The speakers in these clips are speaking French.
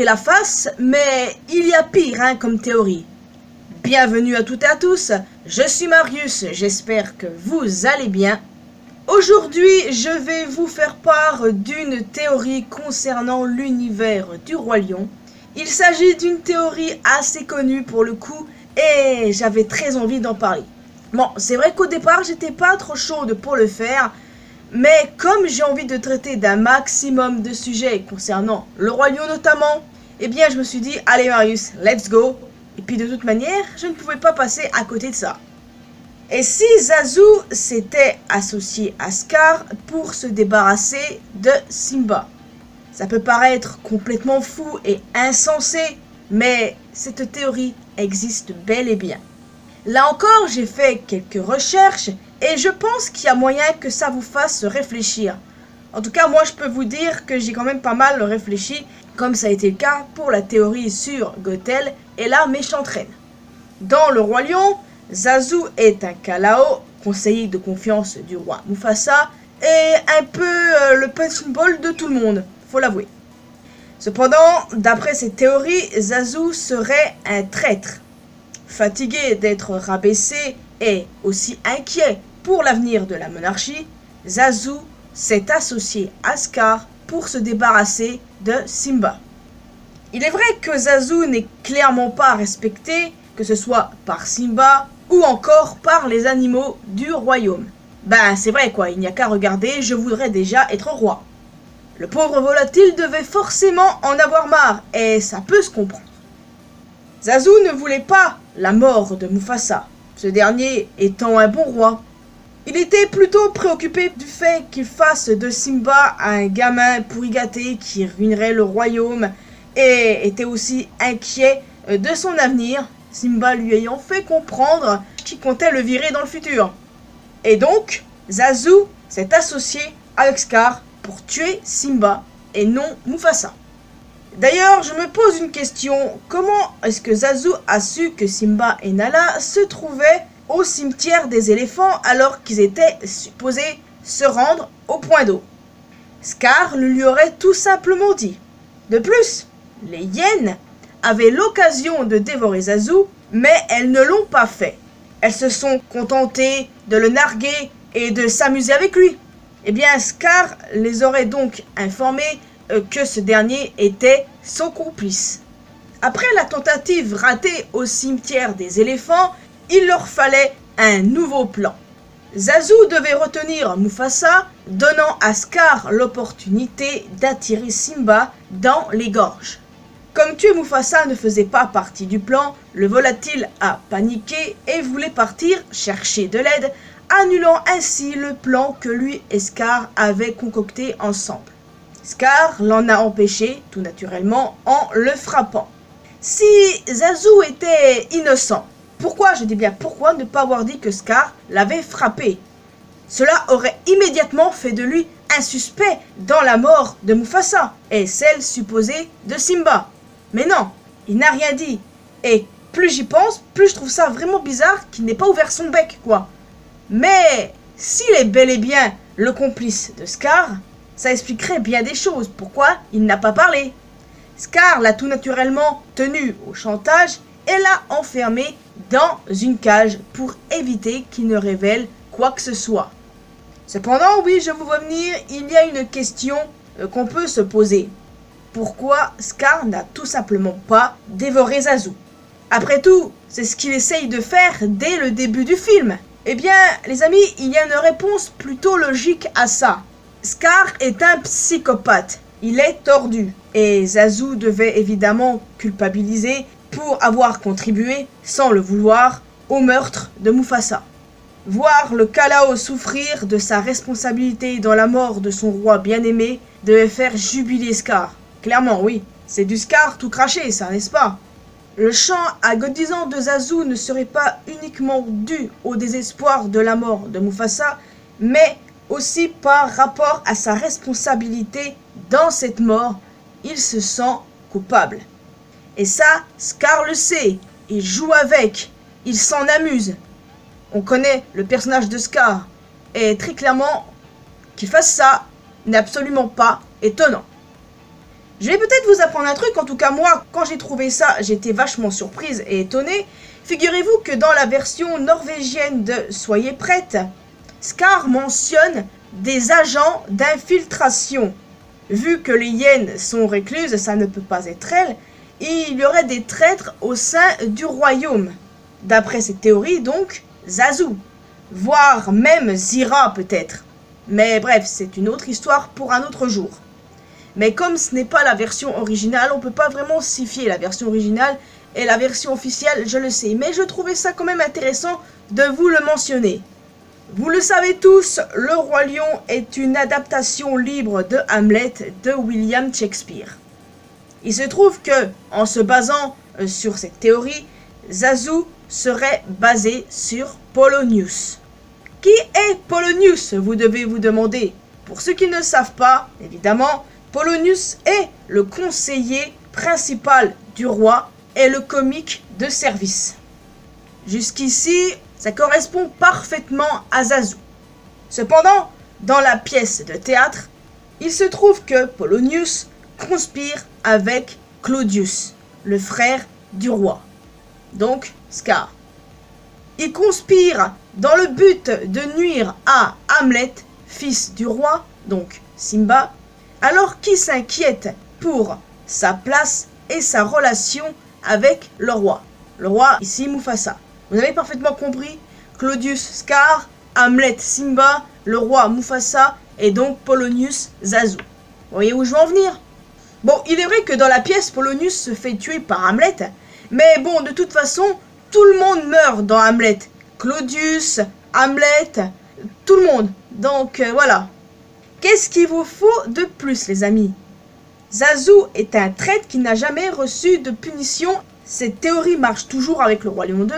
frapper la face, mais il y a pire comme théorie. Bienvenue à toutes et à tous, je suis Marius, j'espère que vous allez bien. Aujourd'hui, je vais vous faire part d'une théorie concernant l'univers du Roi Lion. Il s'agit d'une théorie assez connue pour le coup, et j'avais très envie d'en parler. Bon, c'est vrai qu'au départ, j'étais pas trop chaude pour le faire, mais comme j'ai envie de traiter d'un maximum de sujets concernant le Roi Lion notamment, eh bien je me suis dit, allez Marius, let's go. Et puis de toute manière, je ne pouvais pas passer à côté de ça. Et si Zazu s'était associé à Scar pour se débarrasser de Simba? Ça peut paraître complètement fou et insensé, mais cette théorie existe bel et bien. Là encore, j'ai fait quelques recherches et je pense qu'il y a moyen que ça vous fasse réfléchir. En tout cas, moi je peux vous dire que j'ai quand même pas mal réfléchi, comme ça a été le cas pour la théorie sur Gothel et la méchante reine. Dans le Roi Lion, Zazu est un Kalao, conseiller de confiance du roi Mufasa, et un peu le punching ball de tout le monde, faut l'avouer. Cependant, d'après cette théorie, Zazu serait un traître. Fatigué d'être rabaissé et aussi inquiet pour l'avenir de la monarchie, Zazu s'est associé à Scar pour se débarrasser de Simba. Il est vrai que Zazu n'est clairement pas respecté, que ce soit par Simba ou encore par les animaux du royaume. Ben c'est vrai quoi, il n'y a qu'à regarder, je voudrais déjà être roi. Le pauvre volatile devait forcément en avoir marre, et ça peut se comprendre. Zazu ne voulait pas la mort de Mufasa, ce dernier étant un bon roi. Il était plutôt préoccupé du fait qu'il fasse de Simba un gamin pourri gâté qui ruinerait le royaume, et était aussi inquiet de son avenir, Simba lui ayant fait comprendre qu'il comptait le virer dans le futur. Et donc, Zazu s'est associé avec Scar pour tuer Simba et non Mufasa. D'ailleurs, je me pose une question, comment est-ce que Zazu a su que Simba et Nala se trouvaient au cimetière des éléphants alors qu'ils étaient supposés se rendre au point d'eau? Scar le lui aurait tout simplement dit. De plus, les hyènes avaient l'occasion de dévorer Zazu, mais elles ne l'ont pas fait. Elles se sont contentées de le narguer et de s'amuser avec lui. Eh bien, Scar les aurait donc informés que ce dernier était son complice. Après la tentative ratée au cimetière des éléphants, il leur fallait un nouveau plan. Zazu devait retenir Mufasa, donnant à Scar l'opportunité d'attirer Simba dans les gorges. Comme tuer Mufasa ne faisait pas partie du plan, le volatile a paniqué et voulait partir chercher de l'aide, annulant ainsi le plan que lui et Scar avaient concocté ensemble. Scar l'en a empêché, tout naturellement, en le frappant. Si Zazu était innocent, pourquoi, je dis bien pourquoi, ne pas avoir dit que Scar l'avait frappé? Cela aurait immédiatement fait de lui un suspect dans la mort de Mufasa et celle supposée de Simba. Mais non, il n'a rien dit. Et plus j'y pense, plus je trouve ça vraiment bizarre qu'il n'ait pas ouvert son bec, quoi. Mais s'il est bel et bien le complice de Scar, ça expliquerait bien des choses. Pourquoi il n'a pas parlé? Scar l'a tout naturellement tenu au chantage et l'a enfermé dans une cage pour éviter qu'il ne révèle quoi que ce soit. Cependant, oui, je vous vois venir, il y a une question qu'on peut se poser. Pourquoi Scar n'a tout simplement pas dévoré Zazu? Après tout, c'est ce qu'il essaye de faire dès le début du film. Eh bien, les amis, il y a une réponse plutôt logique à ça. Scar est un psychopathe. Il est tordu. Et Zazu devait évidemment culpabiliser pour avoir contribué, sans le vouloir, au meurtre de Mufasa. Voir le Kalao souffrir de sa responsabilité dans la mort de son roi bien-aimé devait faire jubiler Scar. Clairement, oui. C'est du Scar tout craché, ça, n'est-ce pas? Le chant agonisant de Zazu ne serait pas uniquement dû au désespoir de la mort de Mufasa, mais aussi par rapport à sa responsabilité dans cette mort. Il se sent coupable. Et ça, Scar le sait. Il joue avec. Il s'en amuse. On connaît le personnage de Scar. Et très clairement, qu'il fasse ça n'est absolument pas étonnant. Je vais peut-être vous apprendre un truc, en tout cas moi, quand j'ai trouvé ça, j'étais vachement surprise et étonnée. Figurez-vous que dans la version norvégienne de Soyez prête, Scar mentionne des agents d'infiltration. Vu que les hyènes sont récluses, ça ne peut pas être elles, il y aurait des traîtres au sein du royaume. D'après cette théorie donc, Zazu, voire même Zira peut-être. Mais bref, c'est une autre histoire pour un autre jour. Mais comme ce n'est pas la version originale, on ne peut pas vraiment s'y fier. La version originale et la version officielle, je le sais. Mais je trouvais ça quand même intéressant de vous le mentionner. Vous le savez tous, Le Roi Lion est une adaptation libre de Hamlet de William Shakespeare. Il se trouve que, en se basant sur cette théorie, Zazu serait basé sur Polonius. Qui est Polonius, vous devez vous demander. Pour ceux qui ne savent pas, évidemment, Polonius est le conseiller principal du roi et le comique de service. Jusqu'ici, ça correspond parfaitement à Zazu. Cependant, dans la pièce de théâtre, il se trouve que Polonius conspire avec Claudius, le frère du roi, donc Scar. Il conspire dans le but de nuire à Hamlet, fils du roi, donc Simba, alors qu'il s'inquiète pour sa place et sa relation avec le roi. Le roi, ici Mufasa. Vous avez parfaitement compris, Claudius Scar, Hamlet Simba, le roi Mufasa et donc Polonius Zazu. Vous voyez où je veux en venir? Bon, il est vrai que dans la pièce, Polonius se fait tuer par Hamlet, mais bon, de toute façon, tout le monde meurt dans Hamlet. Claudius, Hamlet, tout le monde. Donc voilà. Qu'est-ce qu'il vous faut de plus, les amis? Zazu est un traître qui n'a jamais reçu de punition. Cette théorie marche toujours avec Le Roi Lion 2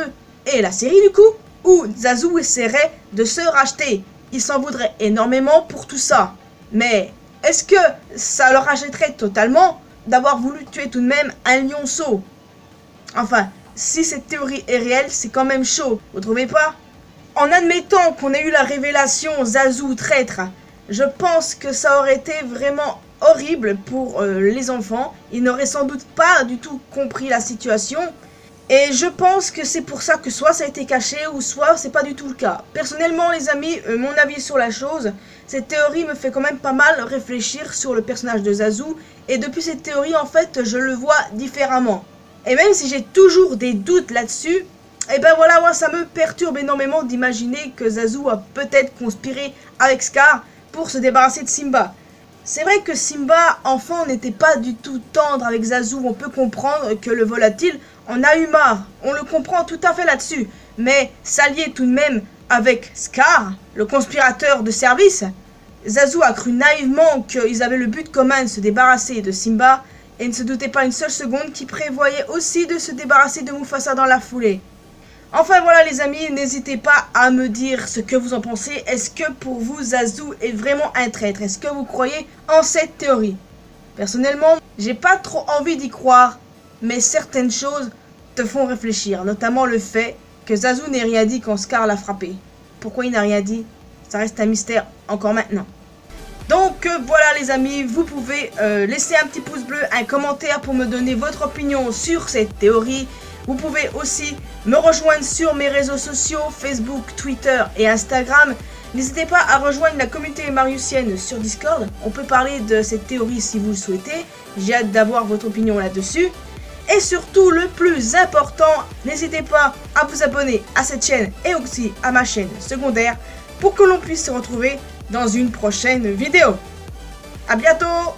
et la série du coup, où Zazu essaierait de se racheter. Il s'en voudrait énormément pour tout ça. Mais est-ce que ça le rachèterait totalement d'avoir voulu tuer tout de même un lionceau? Enfin, si cette théorie est réelle, c'est quand même chaud, vous trouvez pas? En admettant qu'on ait eu la révélation Zazu traître, je pense que ça aurait été vraiment horrible pour les enfants. Ils n'auraient sans doute pas du tout compris la situation. Et je pense que c'est pour ça que soit ça a été caché ou soit c'est pas du tout le cas. Personnellement les amis, mon avis sur la chose, cette théorie me fait quand même pas mal réfléchir sur le personnage de Zazu. Et depuis cette théorie en fait je le vois différemment. Et même si j'ai toujours des doutes là-dessus, et ben voilà, moi ça me perturbe énormément d'imaginer que Zazu a peut-être conspiré avec Scar pour se débarrasser de Simba. C'est vrai que Simba, enfant, n'était pas du tout tendre avec Zazu. On peut comprendre que le volatile en a eu marre. On le comprend tout à fait là-dessus. Mais s'allier tout de même avec Scar, le conspirateur de service, Zazu a cru naïvement qu'ils avaient le but commun de se débarrasser de Simba et ne se doutait pas une seule seconde qu'ils prévoyaient aussi de se débarrasser de Mufasa dans la foulée. Enfin voilà les amis, n'hésitez pas à me dire ce que vous en pensez. Est-ce que pour vous Zazu est vraiment un traître? Est-ce que vous croyez en cette théorie? Personnellement, j'ai pas trop envie d'y croire, mais certaines choses te font réfléchir, notamment le fait que Zazu n'ait rien dit quand Scar l'a frappé. Pourquoi il n'a rien dit? Ça reste un mystère encore maintenant. Donc voilà les amis, vous pouvez laisser un petit pouce bleu, un commentaire pour me donner votre opinion sur cette théorie. Vous pouvez aussi me rejoindre sur mes réseaux sociaux, Facebook, Twitter et Instagram. N'hésitez pas à rejoindre la communauté mariusienne sur Discord. On peut parler de cette théorie si vous le souhaitez. J'ai hâte d'avoir votre opinion là-dessus. Et surtout, le plus important, n'hésitez pas à vous abonner à cette chaîne et aussi à ma chaîne secondaire pour que l'on puisse se retrouver dans une prochaine vidéo. À bientôt!